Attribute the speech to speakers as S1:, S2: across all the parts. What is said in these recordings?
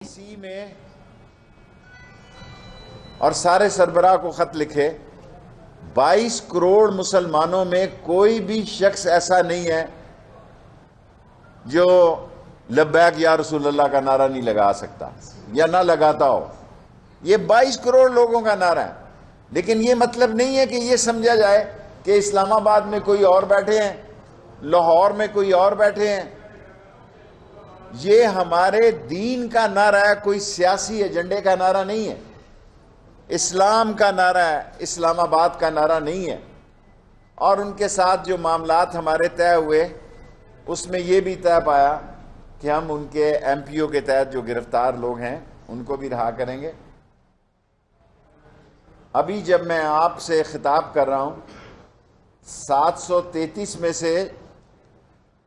S1: سی میں اور سارے سربراہ کو خط لکھے 22 کروڑ مسلمانوں میں کوئی بھی شخص ایسا نہیں ہے جو لبیک یا رسول اللہ کا نعرہ نہیں لگا سکتا یا نہ لگاتا ہو۔ یہ 22 کروڑ لوگوں کا نعرہ ہے، لیکن یہ مطلب نہیں ہے کہ یہ سمجھا جائے کہ اسلام آباد میں کوئی اور بیٹھے ہیں، لاہور میں کوئی اور بیٹھے ہیں۔ یہ ہمارے دین کا نعرہ ہے، کوئی سیاسی ایجنڈے کا نعرہ نہیں ہے، اسلام کا نعرہ ہے، اسلام آباد کا نعرہ نہیں ہے۔ اور ان کے ساتھ جو معاملات ہمارے طے ہوئے اس میں یہ بھی طے پایا کہ ہم ان کے ایم پی او کے تحت جو گرفتار لوگ ہیں ان کو بھی رہا کریں گے۔ ابھی جب میں آپ سے خطاب کر رہا ہوں 733 میں سے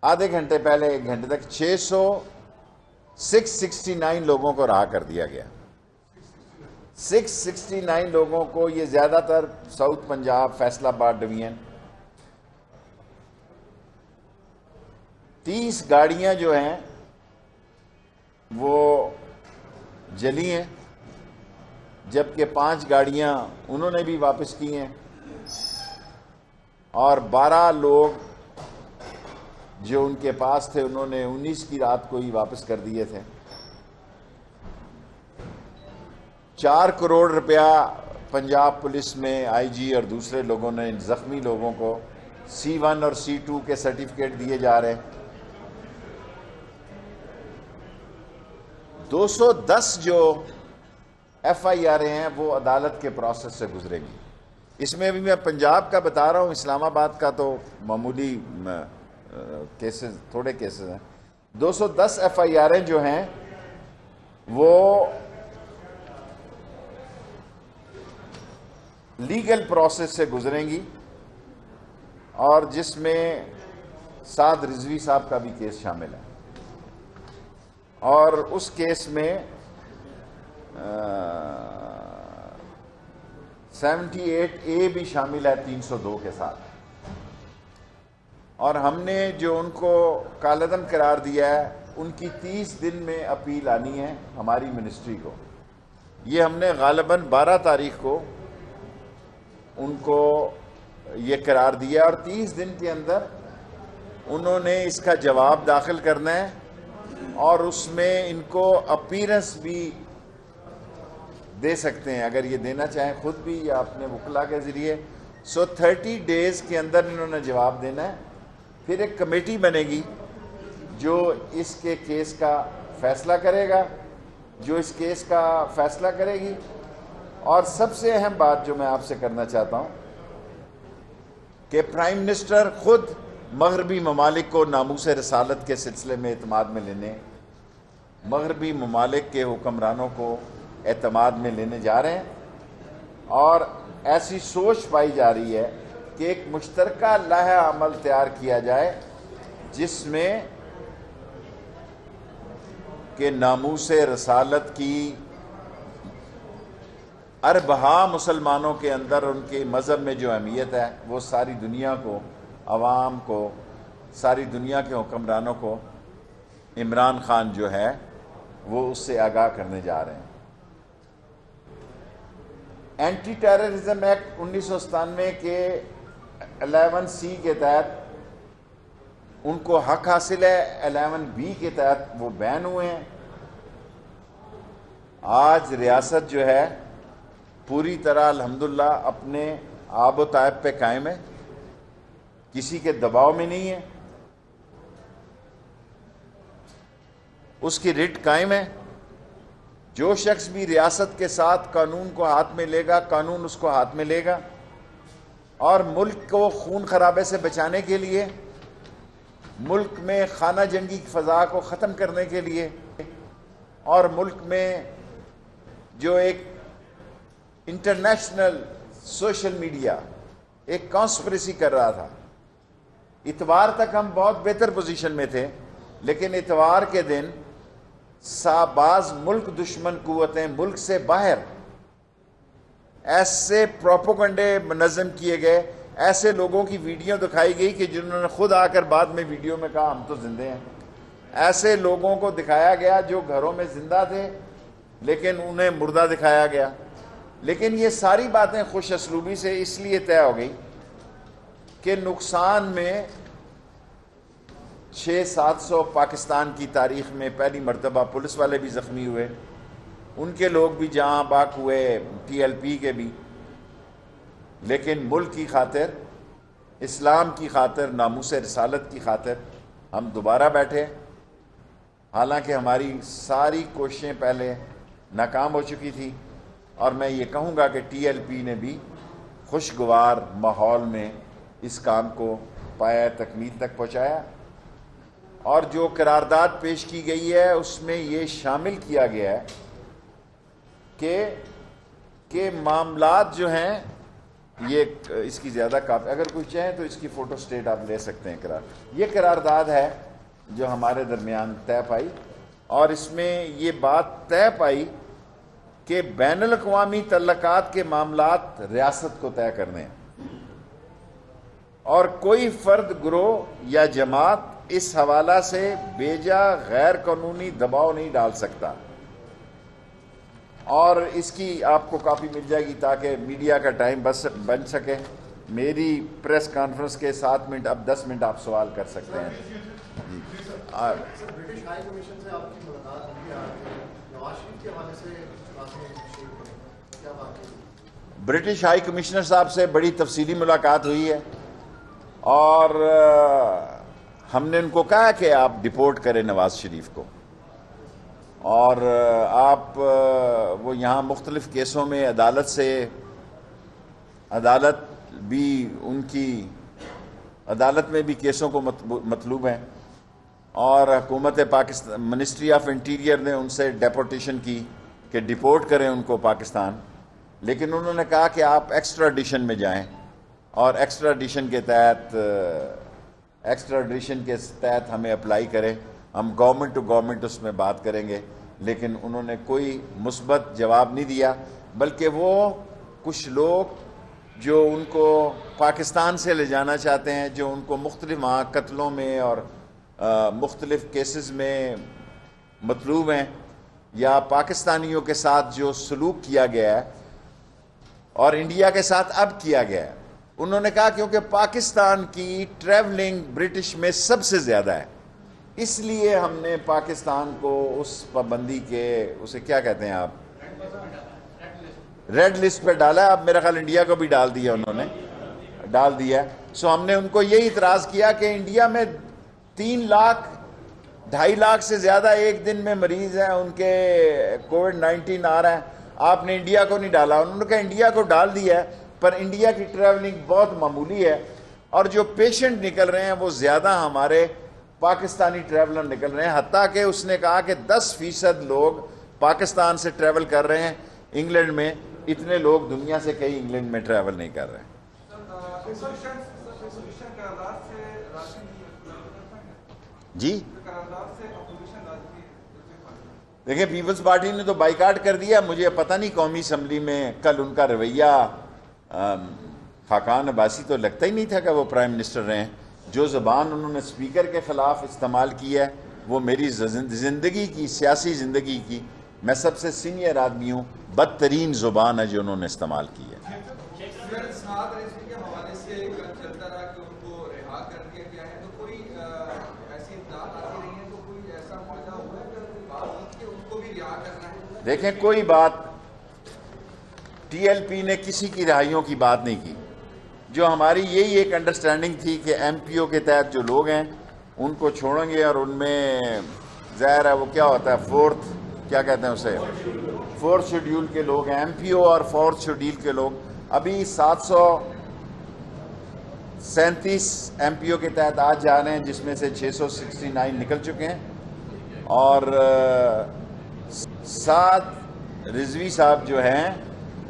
S1: آدھے گھنٹے پہلے 1 گھنٹے تک 669 لوگوں کو رہا کر دیا گیا۔ 669 لوگوں کو، یہ زیادہ تر ساؤتھ پنجاب، فیصل آباد ڈویژن۔ 30 گاڑیاں جو ہیں وہ جلی ہیں، جبکہ 5 گاڑیاں انہوں نے بھی واپس کی ہیں، اور 12 لوگ جو ان کے پاس تھے انہوں نے 19 کی رات کو ہی واپس کر دیے تھے۔ 4 کروڑ روپیہ پنجاب پولیس میں آئی جی اور دوسرے لوگوں نے زخمی لوگوں کو C1 اور C2 کے سرٹیفکیٹ دیے جا رہے ہیں۔ 210 جو FIR ہیں وہ عدالت کے پروسیس سے گزرے گی۔ اس میں بھی میں پنجاب کا بتا رہا ہوں، اسلام آباد کا تو معمولی کیسز، تھوڑے کیسز ہیں۔ 210 FIR جو ہیں وہ لیگل پروسیس سے گزریں گی، اور جس میں سعد رضوی صاحب کا بھی کیس شامل ہے، اور اس کیس میں 78A بھی شامل ہے 302 کے ساتھ۔ اور ہم نے جو ان کو کالعدم قرار دیا ہے ان کی 30 دن میں اپیل آنی ہے ہماری منسٹری کو۔ یہ ہم نے غالباً 12 تاریخ کو ان کو یہ قرار دیا، اور 30 دن کے اندر انہوں نے اس کا جواب داخل کرنا ہے، اور اس میں ان کو اپیرنس بھی دے سکتے ہیں اگر یہ دینا چاہیں خود بھی یا اپنے وکلا کے ذریعے۔ 30 ڈیز کے اندر انہوں نے جواب دینا ہے۔ پھر ایک کمیٹی بنے گی جو اس کے کیس کا فیصلہ کرے گا، گی۔ اور سب سے اہم بات جو میں آپ سے کرنا چاہتا ہوں کہ پرائم منسٹر خود مغربی ممالک کو ناموس رسالت کے سلسلے میں اعتماد میں لینے، مغربی ممالک کے حکمرانوں کو اعتماد میں لینے جا رہے ہیں، اور ایسی سوچ پائی جا رہی ہے کہ ایک مشترکہ لائحہ عمل تیار کیا جائے جس میں کہ ناموس رسالت کی اربہا مسلمانوں کے اندر ان کے مذہب میں جو اہمیت ہے وہ ساری دنیا کو، عوام کو، ساری دنیا کے حکمرانوں کو عمران خان جو ہے وہ اس سے آگاہ کرنے جا رہے ہیں۔ اینٹی ٹیررزم ایکٹ 1997 کے 11C کے تحت ان کو حق حاصل ہے، 11B کے تحت وہ بین ہوئے ہیں۔ آج ریاست جو ہے پوری طرح الحمدللہ اپنے آب و تاب پہ قائم ہے، کسی کے دباؤ میں نہیں ہے، اس کی رٹ قائم ہے۔ جو شخص بھی ریاست کے ساتھ قانون کو ہاتھ میں لے گا، قانون اس کو ہاتھ میں لے گا، اور ملک کو خون خرابے سے بچانے کے لیے، ملک میں خانہ جنگی کی فضا کو ختم کرنے کے لیے، اور ملک میں جو ایک انٹرنیشنل سوشل میڈیا ایک کانسپریسی کر رہا تھا۔ اتوار تک ہم بہت بہتر پوزیشن میں تھے، لیکن اتوار کے دن بعض ملک دشمن قوتیں ملک سے باہر ایسے پروپیگنڈے منظم کیے گئے، ایسے لوگوں کی ویڈیو دکھائی گئی کہ جنہوں نے خود آ کر بعد میں ویڈیو میں کہا ہم تو زندے ہیں، ایسے لوگوں کو دکھایا گیا جو گھروں میں زندہ تھے لیکن انہیں مردہ دکھایا گیا. لیکن یہ ساری باتیں خوش اسلوبی سے اس لیے طے ہو گئی کہ نقصان میں 600-700 پاکستان کی تاریخ میں پہلی مرتبہ پولیس والے بھی زخمی ہوئے, ان کے لوگ بھی جہاں باک ہوئے, TLP کے بھی. لیکن ملک کی خاطر, اسلام کی خاطر, ناموس رسالت کی خاطر ہم دوبارہ بیٹھے, حالانکہ ہماری ساری کوششیں پہلے ناکام ہو چکی تھی. اور میں یہ کہوں گا کہ TLP نے بھی خوشگوار ماحول میں اس کام کو پایا تکمیل تک پہنچایا. اور جو قرارداد پیش کی گئی ہے اس میں یہ شامل کیا گیا ہے کہ معاملات جو ہیں, یہ اس کی زیادہ کافی, اگر کوئی چاہیں تو اس کی فوٹو سٹیٹ آپ لے سکتے ہیں. یہ قرارداد ہے جو ہمارے درمیان طے پائی, اور اس میں یہ بات طے پائی کہ بین الاقوامی تعلقات کے معاملات ریاست کو طے کرنے ہیں, اور کوئی فرد, گروہ یا جماعت اس حوالہ سے بیجا غیر قانونی دباؤ نہیں ڈال سکتا. اور اس کی آپ کو کاپی مل جائے گی تاکہ میڈیا کا ٹائم بن سکے. میری پریس کانفرنس کے 7 منٹ, اب 10 منٹ آپ سوال کر سکتے ہیں. جی.
S2: برٹش ہائی کمیشن سے آپ کی ملاقات ہوئی ہے, نواز شریف کے حوالے سے کیا بات ہے؟
S1: برٹش ہائی کمشنر صاحب سے بڑی تفصیلی ملاقات ہوئی ہے, اور ہم نے ان کو کہا کہ آپ ڈپورٹ کریں نواز شریف کو, اور آپ وہ یہاں مختلف کیسوں میں عدالت بھی ان کی عدالت میں بھی کیسوں کو مطلوب ہیں, اور حکومت پاکستان, منسٹری آف انٹیریئر نے ان سے ڈیپورٹیشن کی کہ ڈپورٹ کریں ان کو پاکستان. لیکن انہوں نے کہا کہ آپ ایکسٹراڈیشن میں جائیں, اور ایکسٹراڈیشن کے تحت ہمیں اپلائی کریں, ہم گورنمنٹ ٹو گورنمنٹ اس میں بات کریں گے. لیکن انہوں نے کوئی مثبت جواب نہیں دیا, بلکہ وہ کچھ لوگ جو ان کو پاکستان سے لے جانا چاہتے ہیں, جو ان کو مختلف وہاں قتلوں میں اور مختلف کیسز میں مطلوب ہیں, یا پاکستانیوں کے ساتھ جو سلوک کیا گیا ہے اور انڈیا کے ساتھ اب کیا گیا ہے, انہوں نے کہا کیونکہ پاکستان کی ٹریولنگ برٹش میں سب سے زیادہ ہے, اس لیے ہم نے پاکستان کو اس پابندی کے, اسے کیا کہتے ہیں آپ, ریڈ لسٹ پہ ڈالا ہے. اب میرا خیال انڈیا کو بھی ڈال دیا, انہوں نے ڈال دیا. سو ہم نے ان کو یہی اعتراض کیا کہ انڈیا میں 3 لاکھ 2.5 لاکھ سے زیادہ ایک دن میں مریض ہیں, ان کے کووڈ-19 آ رہا ہے, آپ نے انڈیا کو نہیں ڈالا. انہوں نے کہا انڈیا کو ڈال دیا ہے, پر انڈیا کی ٹریولنگ بہت معمولی ہے, اور جو پیشنٹ نکل رہے ہیں وہ زیادہ ہمارے پاکستانی ٹریولر نکل رہے ہیں. حتیٰ کہ اس نے کہا کہ 10% لوگ پاکستان سے ٹریول کر رہے ہیں انگلینڈ میں, اتنے لوگ دنیا سے کہیں انگلینڈ میں ٹریول نہیں کر رہے ہیں. جی دیکھیں, پیپلز پارٹی نے تو بائیکاٹ کر دیا. مجھے پتہ نہیں قومی اسمبلی میں کل ان کا رویہ, خاقان عباسی تو لگتا ہی نہیں تھا کہ وہ پرائم منسٹر رہے ہیں. جو زبان انہوں نے اسپیکر کے خلاف استعمال کی ہے وہ میری زندگی کی, سیاسی زندگی کی, میں سب سے سینئر آدمی ہوں, بدترین زبان ہے جو انہوں نے استعمال کی ہے. دیکھیں, کوئی بات TLP نے کسی کی رہائیوں کی بات نہیں کی. جو ہماری یہی ایک انڈرسٹینڈنگ تھی کہ MPO کے تحت جو لوگ ہیں ان کو چھوڑیں گے, اور ان میں ظاہر ہے وہ کیا ہوتا ہے, کیا کہتے ہیں اسے, 4th شیڈیول کے لوگ ہیں MPO, اور 4th شیڈیول کے لوگ ابھی 737 MPO کے تحت آج جا رہے ہیں, جس میں سے 669 نکل چکے ہیں, اور 7 رضوی صاحب جو ہیں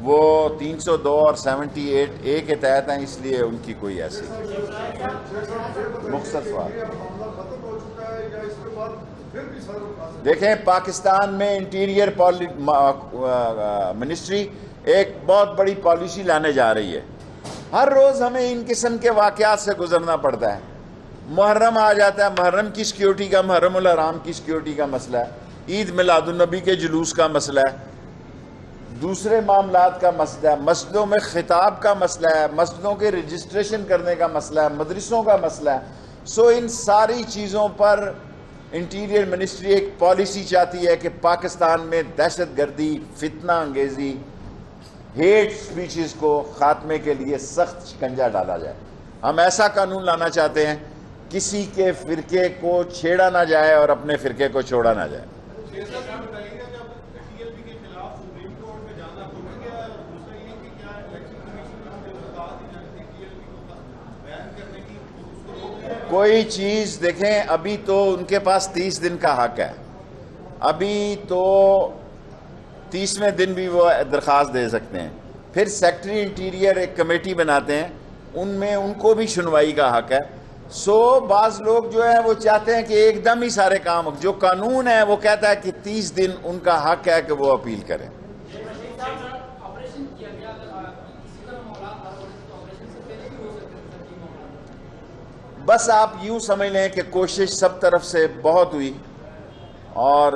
S1: وہ 302 اور 78A کے تحت ہیں, اس لیے ان کی کوئی ایسی مختصر سوال. دیکھیں, پاکستان میں انٹیریئر منسٹری ایک بہت بڑی پالیسی لانے جا رہی ہے. ہر روز ہمیں ان قسم کے واقعات سے گزرنا پڑتا ہے. محرم آ جاتا ہے، محرم کی سیکیورٹی کا، محرم الحرام کی سیکیورٹی کا مسئلہ ہے، عید میلاد النبی کے جلوس کا مسئلہ ہے، دوسرے معاملات کا مسئلہ ہے، مسجدوں میں خطاب کا مسئلہ ہے، مسجدوں کے رجسٹریشن کرنے کا مسئلہ ہے، مدرسوں کا مسئلہ ہے۔ سو ان ساری چیزوں پر انٹیریئر منسٹری ایک پالیسی چاہتی ہے کہ پاکستان میں دہشت گردی، فتنہ انگیزی، ہیٹ سپیچز کو خاتمے کے لیے سخت شکنجہ ڈالا جائے۔ ہم ایسا قانون لانا چاہتے ہیں کسی کے فرقے کو چھیڑا نہ جائے اور اپنے فرقے کو چھوڑا نہ جائے۔ کوئی چیز دیکھیں، ابھی تو ان کے پاس 30 دن کا حق ہے، ابھی تو 30ویں دن بھی وہ درخواست دے سکتے ہیں، پھر سیکٹری انٹیریئر ایک کمیٹی بناتے ہیں، ان میں ان کو بھی سنوائی کا حق ہے۔ سو بعض لوگ جو ہیں وہ چاہتے ہیں کہ ایک دم ہی سارے کام، جو قانون ہے وہ کہتا ہے کہ 30 دن ان کا حق ہے کہ وہ اپیل کریں۔ بس آپ یوں سمجھ لیں کہ کوشش سب طرف سے بہت ہوئی اور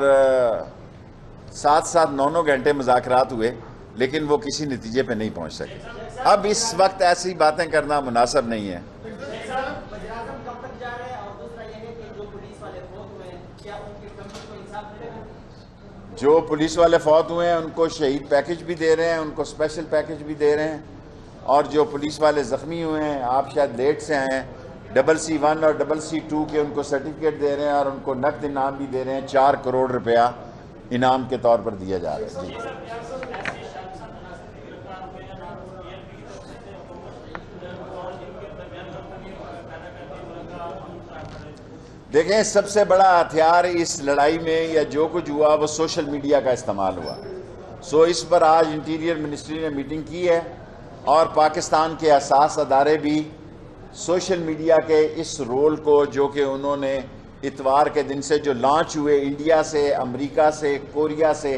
S1: 7 9 گھنٹے مذاکرات ہوئے، لیکن وہ کسی نتیجے پہ نہیں پہنچ سکے۔ اب اس وقت ایسی باتیں کرنا مناسب نہیں ہے۔ جو پولیس والے فوت ہوئے ہیں ان کو شہید پیکج بھی دے رہے ہیں، ان کو اسپیشل پیکج بھی دے رہے ہیں، اور جو پولیس والے زخمی ہوئے ہیں، آپ شاید لیٹ سے آئے ہیں، CC1 اور CC2 کے ان کو سرٹیفکیٹ دے رہے ہیں اور ان کو نقد انعام بھی دے رہے ہیں، 4 کروڑ روپیہ انعام کے طور پر دیا جا رہا ہے۔ دیکھیں، سب سے بڑا ہتھیار اس لڑائی میں یا جو کچھ ہوا وہ سوشل میڈیا کا استعمال ہوا۔ سو اس پر آج انٹیریئر منسٹری نے میٹنگ کی ہے اور پاکستان کے حساس ادارے بھی سوشل میڈیا کے اس رول کو، جو کہ انہوں نے اتوار کے دن سے جو لانچ ہوئے انڈیا سے، امریکہ سے، کوریا سے،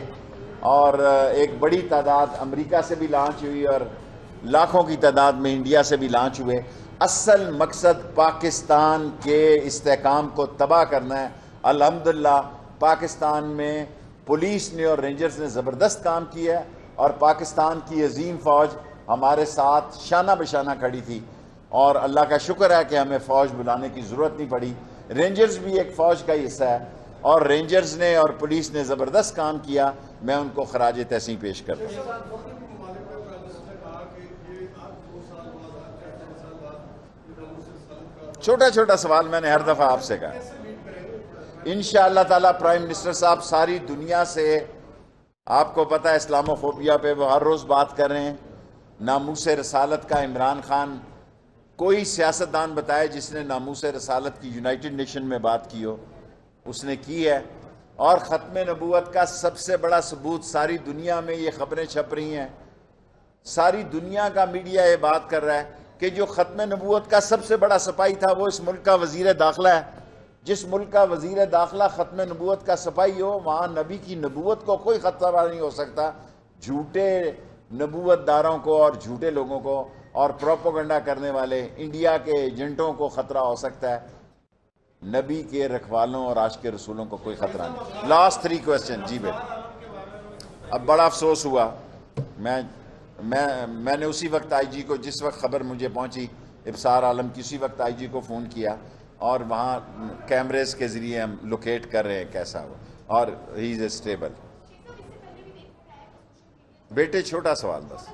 S1: اور ایک بڑی تعداد امریکہ سے بھی لانچ ہوئی اور لاکھوں کی تعداد میں انڈیا سے بھی لانچ ہوئے۔ اصل مقصد پاکستان کے استحکام کو تباہ کرنا ہے۔ الحمدللہ پاکستان میں پولیس نے اور رینجرز نے زبردست کام کیا ہے اور پاکستان کی عظیم فوج ہمارے ساتھ شانہ بشانہ کھڑی تھی، اور اللہ کا شکر ہے کہ ہمیں فوج بلانے کی ضرورت نہیں پڑی۔ رینجرز بھی ایک فوج کا حصہ ہے اور رینجرز نے اور پولیس نے زبردست کام کیا، میں ان کو خراج تحسین پیش کرتا ہوں۔ چھوٹا چھوٹا سوال میں نے ہر دفعہ آپ سے کہا، انشاءاللہ تعالیٰ پرائم منسٹر صاحب ساری دنیا سے، آپ کو پتہ ہے اسلامو فوبیا پہ وہ ہر روز بات کر رہے ہیں، ناموس رسالت کا عمران خان، کوئی سیاستدان بتائے جس نے ناموس رسالت کی یونائٹڈ نیشن میں بات کی ہو، اس نے کی ہے، اور ختم نبوت کا سب سے بڑا ثبوت، ساری دنیا میں یہ خبریں چھپ رہی ہیں، ساری دنیا کا میڈیا یہ بات کر رہا ہے کہ جو ختم نبوت کا سب سے بڑا سپاہی تھا وہ اس ملک کا وزیر داخلہ ہے۔ جس ملک کا وزیر داخلہ ختم نبوت کا سپاہی ہو، وہاں نبی کی نبوت کو کوئی خطرہ نہیں ہو سکتا۔ جھوٹے نبوت داروں کو اور جھوٹے لوگوں کو اور پروپیگنڈا کرنے والے انڈیا کے ایجنٹوں کو خطرہ ہو سکتا ہے، نبی کے رکھوالوں اور عاشق رسولوں کو کوئی خطرہ نہیں۔ لاسٹ 3 کوسچن جی بیٹا۔ اب بڑا افسوس ہوا، میں نے اسی وقت آئی جی کو، جس وقت خبر مجھے پہنچی ابصار عالم کی، اسی وقت آئی جی کو فون کیا اور وہاں کیمریز کے ذریعے ہم لوکیٹ کر رہے ہیں کیسا ہو، اور ہی از اسٹیبل۔ بیٹے چھوٹا سوال بس۔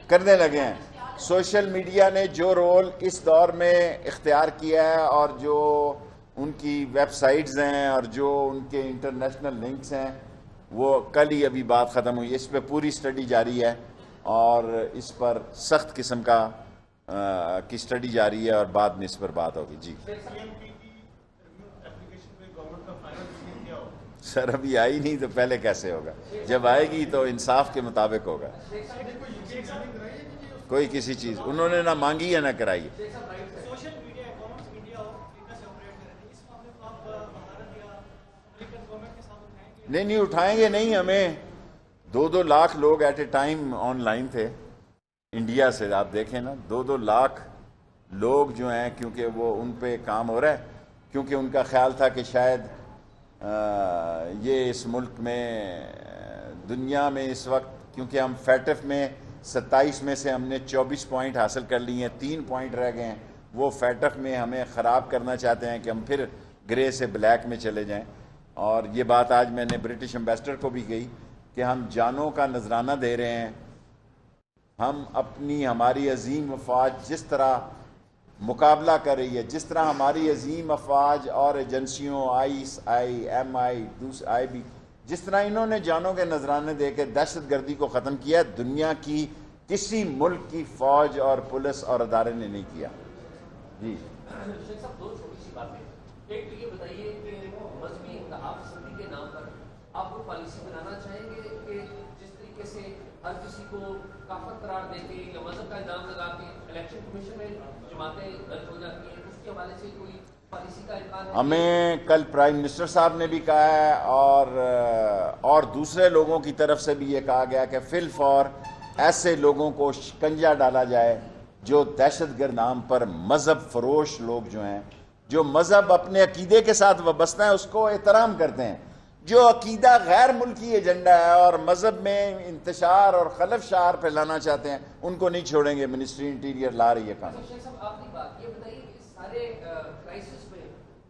S1: کرنے لگے ہیں، سوشل میڈیا نے جو رول اس دور میں اختیار کیا ہے اور جو ان کی ویب سائٹس ہیں اور جو ان کے انٹرنیشنل لنکس ہیں، وہ کل ہی ابھی بات ختم ہوئی، اس پہ پوری سٹڈی جاری ہے اور اس پر سخت قسم کی سٹڈی جاری ہے اور بعد میں اس پر بات ہوگی۔ جی سر ابھی آئی نہیں تو پہلے کیسے ہوگا، جب آئے گی تو انصاف کے مطابق ہوگا۔ کوئی کسی چیز انہوں نے نہ مانگی ہے نہ کرائی۔ نہیں اٹھائیں گے نہیں، ہمیں 2 لاکھ لوگ at a time online تھے انڈیا سے آپ دیکھیں نا 2-2 لاکھ لوگ جو ہیں، کیونکہ وہ ان پہ کام ہو رہا ہے، کیونکہ ان کا خیال تھا کہ شاید یہ اس ملک میں دنیا میں اس وقت، کیونکہ ہم فیٹف میں 27 میں سے ہم نے 24 پوائنٹ حاصل کر لی ہیں، 3 پوائنٹ رہ گئے ہیں، وہ فیٹف میں ہمیں خراب کرنا چاہتے ہیں کہ ہم پھر گرے سے بلیک میں چلے جائیں۔ اور یہ بات آج میں نے برٹش ایمبیسڈر کو بھی کہی کہ ہم جانوں کا نذرانہ دے رہے ہیں، ہم ہماری عظیم افواج جس طرح مقابلہ کر رہی ہے، جس طرح ہماری عظیم افواج اور ایجنسیوں ISI جس طرح انہوں نے جانوں کے نذرانے دے کے دہشت گردی کو ختم کیا، دنیا کی کسی ملک کی فوج اور پولیس اور ادارے نے نہیں کیا۔ جی
S3: شیخ صاحب 2 چھوٹی سی باتیں، ایک تو یہ بتائیے کہ مذہبی انتخاب پسندی کے نام پر آپ وہ پالیسی بنانا چاہیں گے کہ جس طریقے سے ہر کسی کو کافر قرار دے کے یا مذہب کا الزام لگا کے الیکشن کمیشن میں جماعتیں درج ہو جاتی ہیں، اس کے حوالے سے کوئی پالیسی کا امکان ہے؟
S1: ہمیں کل پرائم منسٹر صاحب نے بھی کہا ہے اور دوسرے لوگوں کی طرف سے بھی یہ کہا گیا کہ فی الفور ایسے لوگوں کو شکنجہ ڈالا جائے جو دہشت گرد نام پر مذہب فروش لوگ جو ہیں، جو مذہب اپنے عقیدے کے ساتھ وابستہ ہیں اس کو احترام کرتے ہیں، جو عقیدہ غیر ملکی ایجنڈا ہے اور مذہب میں انتشار اور خلف شعار پھیلانا چاہتے ہیں، ان کو نہیں چھوڑیں گے۔ منسٹری انٹیریئر لا رہی ہے قانون۔
S3: شیخ صاحب آخری بات یہ بتائیے کہ اس سارے کرائسس میں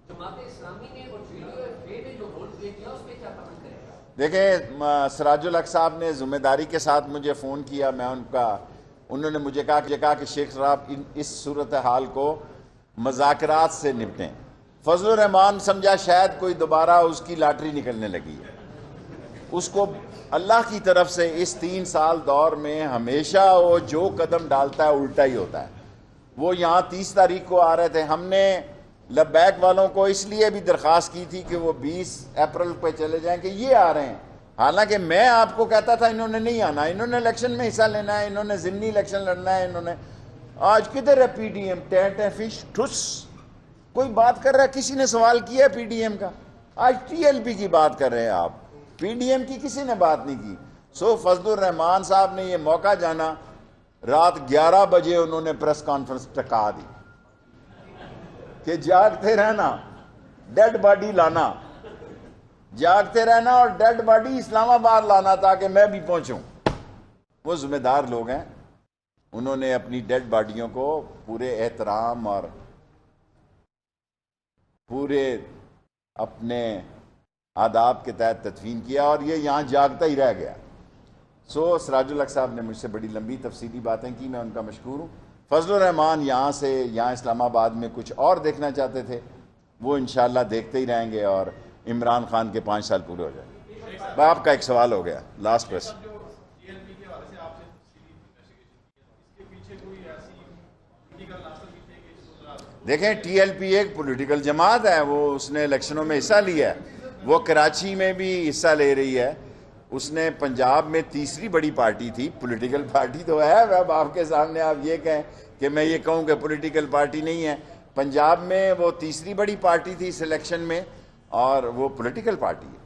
S3: جماعت اسلامی نے اور JUF نے جو رول پلے کیا اس پہ کیا کمنٹ کریں گے؟
S1: دیکھیں سراج الحق صاحب نے ذمہ داری کے ساتھ مجھے فون کیا، انہوں نے مجھے کہا کہ شیخ صاحب اس صورتحال کو مذاکرات سے نپٹیں۔ فضل الرحمان سمجھا شاید کوئی دوبارہ اس کی لاٹری نکلنے لگی ہے، اس کو اللہ کی طرف سے اس 3 سال دور میں ہمیشہ وہ جو قدم ڈالتا ہے الٹا ہی ہوتا ہے۔ وہ یہاں 30 تاریخ کو آ رہے تھے، ہم نے لبیک والوں کو اس لیے بھی درخواست کی تھی کہ وہ 20 اپریل پہ چلے جائیں کہ یہ آ رہے ہیں، حالانکہ میں آپ کو کہتا تھا انہوں نے نہیں آنا، انہوں نے الیکشن میں حصہ لینا ہے، انہوں نے ضمنی الیکشن لڑنا ہے، انہوں نے آج کدھر ہے پی ڈی ایم؟ ٹینٹ فش ٹھس کوئی بات کر رہا ہے؟ کسی نے سوال کیا ہے پی ڈی ایم کا؟ آج TLP کی بات کر رہے ہیں آپ، پی ڈی ایم کی کسی نے بات نہیں کی۔ سو فضل الرحمان صاحب نے یہ موقع جانا، رات 11 بجے انہوں نے پریس کانفرنس ٹکا دی کہ جاگتے رہنا، ڈیڈ باڈی لانا، جاگتے رہنا اور ڈیڈ باڈی اسلام آباد لانا تاکہ میں بھی پہنچوں۔ وہ ذمہ دار لوگ ہیں، انہوں نے اپنی ڈیڈ باڈیوں کو پورے احترام اور پورے اپنے آداب کے تحت تدفین کیا، اور یہ یہاں جاگتا ہی رہ گیا۔ سو سراج الحق صاحب نے مجھ سے بڑی لمبی تفصیلی باتیں کی، میں ان کا مشکور ہوں۔ فضل الرحمان یہاں اسلام آباد میں کچھ اور دیکھنا چاہتے تھے، وہ انشاءاللہ دیکھتے ہی رہیں گے اور عمران خان کے 5 سال پورے ہو جائیں۔ آپ کا ایک سوال ہو گیا، لاسٹ کویسچن۔ دیکھیں TLP ایک پولیٹیکل جماعت ہے، وہ اس نے الیکشنوں میں حصہ لیا ہے، وہ کراچی میں بھی حصہ لے رہی ہے، اس نے پنجاب میں تیسری بڑی پارٹی تھی، پولیٹیکل پارٹی تو ہے، اب آپ کے سامنے آپ یہ کہیں کہ میں یہ کہوں کہ پولیٹیکل پارٹی نہیں ہے، پنجاب میں وہ تیسری بڑی پارٹی تھی اس الیکشن میں، اور وہ پولیٹیکل پارٹی ہے۔